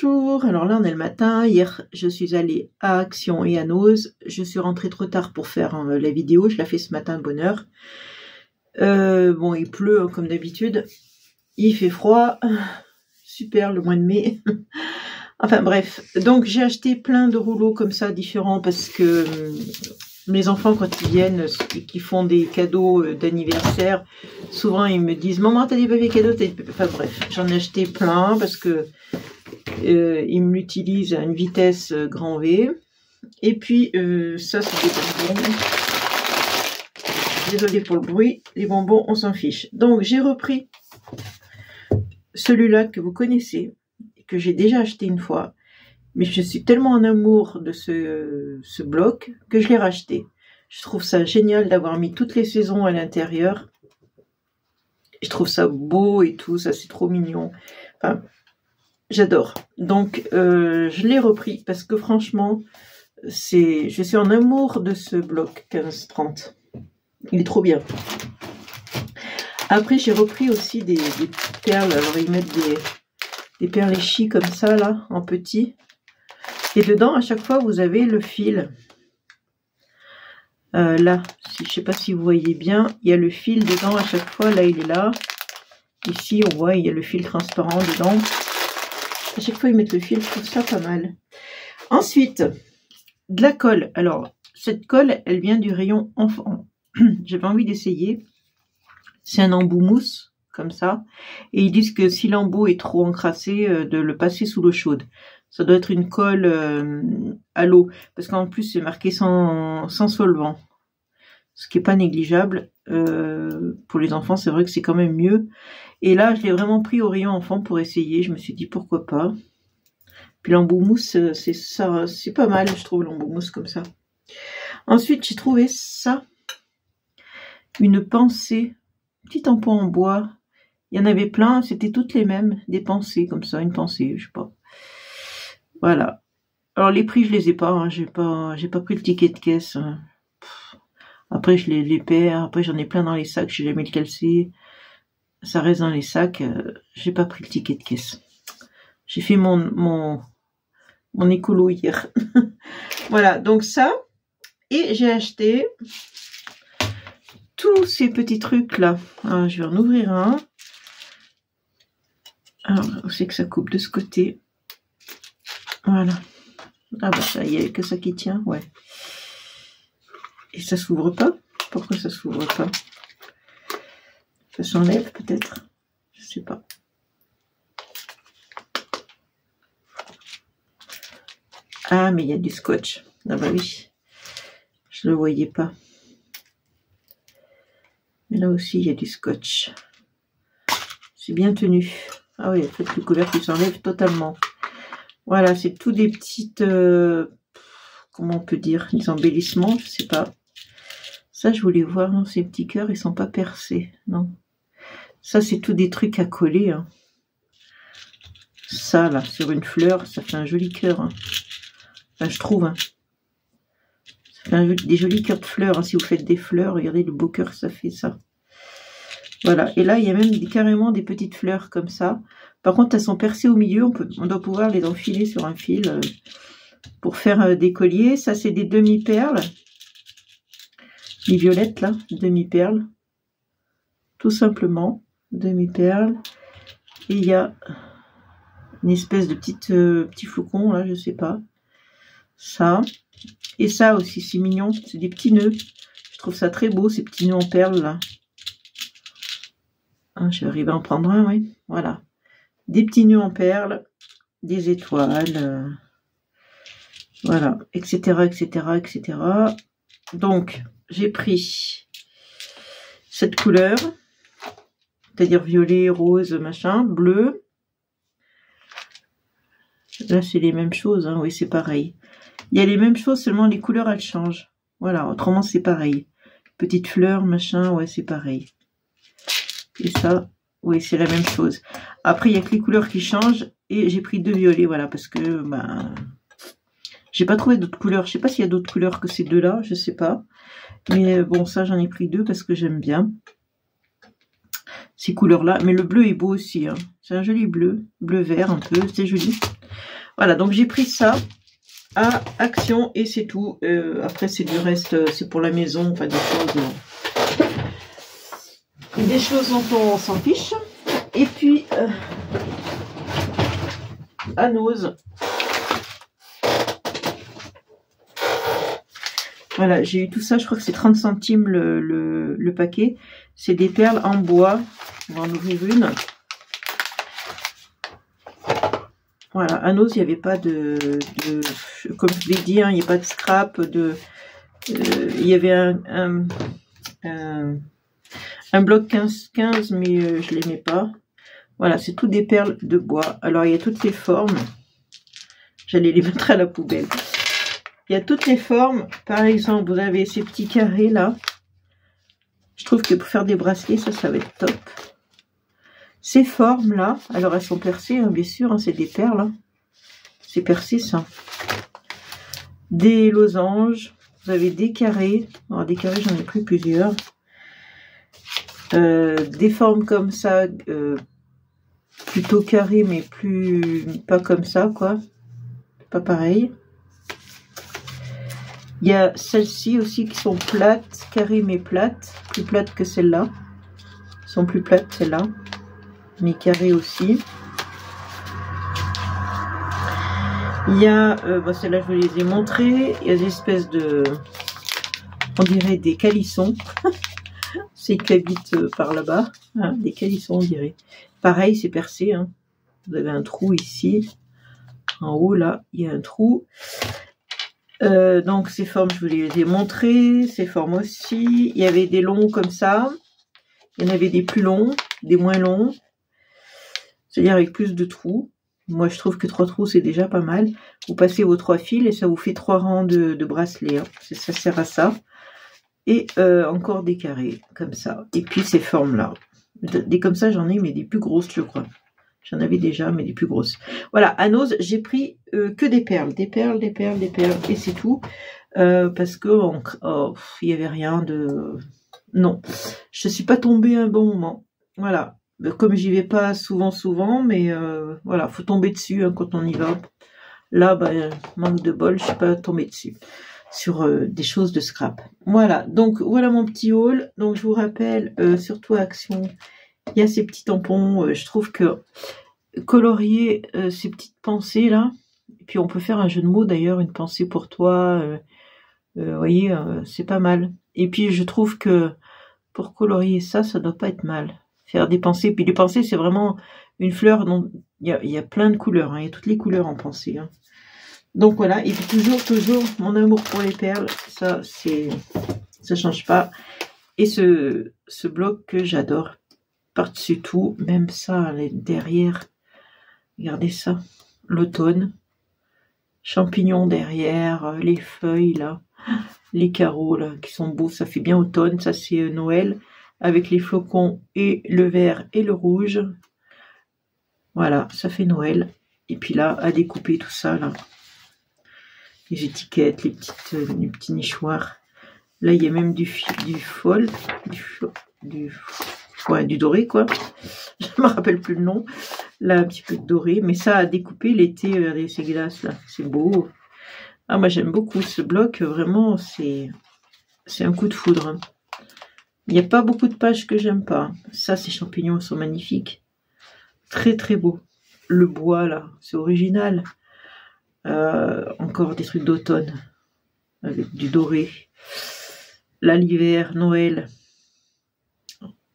Bonjour, alors là on est le matin, hier je suis allée à Action et à Nose, je suis rentrée trop tard pour faire la vidéo, je la fais ce matin, bonne heure. Bon, il pleut hein, comme d'habitude, il fait froid, super le mois de mai. Enfin bref, donc j'ai acheté plein de rouleaux comme ça différents parce que mes enfants quand ils viennent et qu'ils font des cadeaux d'anniversaire, souvent ils me disent « Maman, t'as des papiers cadeaux ?» Enfin bref, j'en ai acheté plein parce que ils me l'utilisent à une vitesse grand V. Et puis ça c'est des bonbons. Désolée pour le bruit, les bonbons on s'en fiche. Donc j'ai repris celui-là que vous connaissez, que j'ai déjà acheté une fois. Mais je suis tellement en amour de ce bloc que je l'ai racheté. Je trouve ça génial d'avoir mis toutes les saisons à l'intérieur. Je trouve ça beau et tout, ça c'est trop mignon. Enfin, j'adore. Donc je l'ai repris parce que franchement, je suis en amour de ce bloc 15-30. Il est trop bien. Après j'ai repris aussi des perles. Alors ils mettent des perles échies comme ça là, en petit. Et dedans, à chaque fois, vous avez le fil. Là, je ne sais pas si vous voyez bien, il y a le fil dedans à chaque fois. Là, il est là. Ici, on voit, il y a le fil transparent dedans. À chaque fois, ils mettent le fil. Je trouve ça pas mal. Ensuite, de la colle. Alors, cette colle, elle vient du rayon enfant. J'avais envie d'essayer. C'est un embout mousse, comme ça. Et ils disent que si l'embout est trop encrassé, de le passer sous l'eau chaude. Ça doit être une colle à l'eau, parce qu'en plus c'est marqué sans solvant, ce qui est pas négligeable. Pour les enfants, c'est vrai que c'est quand même mieux. Et là, je l'ai vraiment pris au rayon enfant pour essayer. Je me suis dit pourquoi pas. Puis l'embout mousse, c'est pas mal, je trouve l'embout mousse comme ça. Ensuite, j'ai trouvé ça, une pensée, petit tampon en bois. Il y en avait plein, c'était toutes les mêmes, des pensées comme ça, une pensée, je sais pas. Voilà. Alors les prix je les ai pas, hein. J'ai pas pris le ticket de caisse. Hein. Après je les perds, après j'en ai plein dans les sacs, j'ai jamais lequel c'est. Ça reste dans les sacs, j'ai pas pris le ticket de caisse. J'ai fait mon écolo hier. Voilà, donc ça. Et j'ai acheté tous ces petits trucs là. Alors, je vais en ouvrir un. Alors, on sait que ça coupe de ce côté. Voilà. Ah bah ça, il n'y a que ça qui tient, ouais. Et ça s'ouvre pas? Pourquoi ça s'ouvre pas? Ça s'enlève peut-être? Je sais pas. Ah mais il y a du scotch. Ah bah oui. Je le voyais pas. Mais là aussi il y a du scotch. C'est bien tenu. Ah oui, en fait le couvercle s'enlève totalement. Voilà, c'est tout des petites, comment on peut dire, des embellissements, je sais pas. Ça, je voulais voir, non, ces petits cœurs, ils sont pas percés, non. Ça, c'est tout des trucs à coller. Hein. Ça, là, sur une fleur, ça fait un joli cœur. Hein. Enfin, je trouve. Hein. Ça fait des jolis cœurs de fleurs. Hein. Si vous faites des fleurs, regardez le beau cœur que ça fait, ça. Voilà, et là, il y a même carrément des petites fleurs comme ça. Par contre, elles sont percées au milieu, on doit pouvoir les enfiler sur un fil pour faire des colliers. Ça, c'est des demi-perles. Les violettes, là, demi-perles. Tout simplement, demi-perles. Et il y a une espèce de petit flocon, là, je sais pas. Ça. Et ça aussi, c'est mignon. C'est des petits nœuds. Je trouve ça très beau, ces petits nœuds en perles, là. Hein, je vais arriver à en prendre un, oui. Voilà. Des petits nœuds en perles, des étoiles, voilà, etc., etc., etc. Donc, j'ai pris cette couleur, c'est-à-dire violet, rose, machin, bleu. Là, c'est les mêmes choses, hein, oui, c'est pareil. Il y a les mêmes choses, seulement les couleurs, elles changent. Voilà, autrement, c'est pareil. Petites fleurs, machin, ouais, c'est pareil. Et ça... oui, c'est la même chose. Après, il n'y a que les couleurs qui changent. Et j'ai pris 2 violets, voilà, parce que ben, j'ai pas trouvé d'autres couleurs. Je sais pas s'il y a d'autres couleurs que ces deux-là, je sais pas. Mais bon, ça, j'en ai pris 2 parce que j'aime bien ces couleurs-là. Mais le bleu est beau aussi. Hein. C'est un joli bleu, bleu-vert un peu, c'est joli. Voilà, donc j'ai pris ça à Action et c'est tout. Après, c'est du reste, c'est pour la maison, enfin des choses dont on s'en fiche. Et puis, à Nose. Voilà, j'ai eu tout ça, je crois que c'est 30 centimes le paquet. C'est des perles en bois. On va en ouvrir une. Voilà, à Nose, il n'y avait pas de comme je l'ai dit, hein, il n'y a pas de scrap, il y avait un bloc 15, mais je ne l'aimais pas. Voilà, c'est tout des perles de bois. Alors, il y a toutes les formes. J'allais les mettre à la poubelle. Il y a toutes les formes. Par exemple, vous avez ces petits carrés là. Je trouve que pour faire des bracelets, ça va être top. Ces formes là, alors elles sont percées, hein, bien sûr, hein, c'est des perles. Hein. C'est percé ça. Des losanges. Vous avez des carrés. Alors, des carrés, j'en ai pris plusieurs. Des formes comme ça, plutôt carrées, mais pas comme ça, quoi. Pas pareil. Il y a celles-ci aussi qui sont plates, carrées mais plates, plus plates que celles-là. Elles sont plus plates celles-là, mais carrées aussi. Il y a, celles-là je vous les ai montrées, il y a des espèces de, on dirait des calissons. C'est qui habitent par là-bas, hein, des calissons on dirait. Pareil, c'est percé, hein. Vous avez un trou ici, en haut là, il y a un trou. Donc ces formes, je vous les ai montrées, ces formes aussi. Il y avait des longs comme ça, il y en avait des plus longs, des moins longs, c'est-à-dire avec plus de trous. Moi je trouve que 3 trous c'est déjà pas mal. Vous passez vos 3 fils et ça vous fait 3 rangs de bracelets, hein. Ça sert à ça. Et encore des carrés comme ça. Et puis ces formes là, des comme ça j'en ai, mais des plus grosses je crois. J'en avais déjà, mais des plus grosses. Voilà, à Nose, j'ai pris que des perles. Des perles, et c'est tout. Parce que il n'y avait rien de... Non, je ne suis pas tombée un bon moment. Voilà, comme j'y vais pas souvent, mais voilà, faut tomber dessus hein, quand on y va. Là, manque de bol, je ne suis pas tombée dessus. Sur des choses de scrap. Voilà, donc voilà mon petit haul. Donc je vous rappelle, surtout à Action... Il y a ces petits tampons, je trouve que colorier ces petites pensées là, et puis on peut faire un jeu de mots d'ailleurs, une pensée pour toi, vous voyez, c'est pas mal. Et puis je trouve que pour colorier ça doit pas être mal. Faire des pensées, puis les pensées c'est vraiment une fleur dont il y a plein de couleurs, hein, il y a toutes les couleurs en pensée. Hein. Donc voilà, et puis toujours mon amour pour les perles, ça change pas. Et ce bloc que j'adore. Par-dessus tout, même ça, derrière, regardez ça, l'automne, champignons derrière, les feuilles là, les carreaux là, qui sont beaux, ça fait bien automne, ça c'est Noël, avec les flocons et le vert et le rouge, voilà, ça fait Noël, et puis là, à découper tout ça là, les étiquettes, les petits nichoirs, là il y a même du doré quoi, je me rappelle plus le nom, là un petit peu de doré, mais ça a découpé l'été, ces glaces là, c'est beau. Ah moi j'aime beaucoup ce bloc, vraiment c'est un coup de foudre. Hein. Il n'y a pas beaucoup de pages que j'aime pas, ça ces champignons sont magnifiques, très très beau. Le bois là, c'est original, encore des trucs d'automne, avec du doré, là l'hiver, Noël,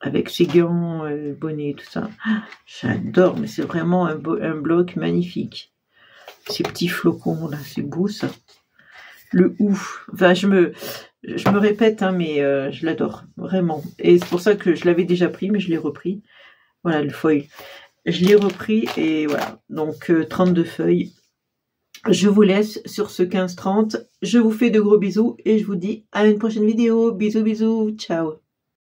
avec ses gants, bonnet, tout ça. J'adore, mais c'est vraiment un bloc magnifique. Ces petits flocons là, c'est beau ça. Le ouf. Enfin, je me répète, hein, mais je l'adore, vraiment. Et c'est pour ça que je l'avais déjà pris, mais je l'ai repris. Voilà, le foil. Je l'ai repris et voilà. Donc, 32 feuilles. Je vous laisse sur ce 15-30. Je vous fais de gros bisous et je vous dis à une prochaine vidéo. Bisous, bisous. Ciao.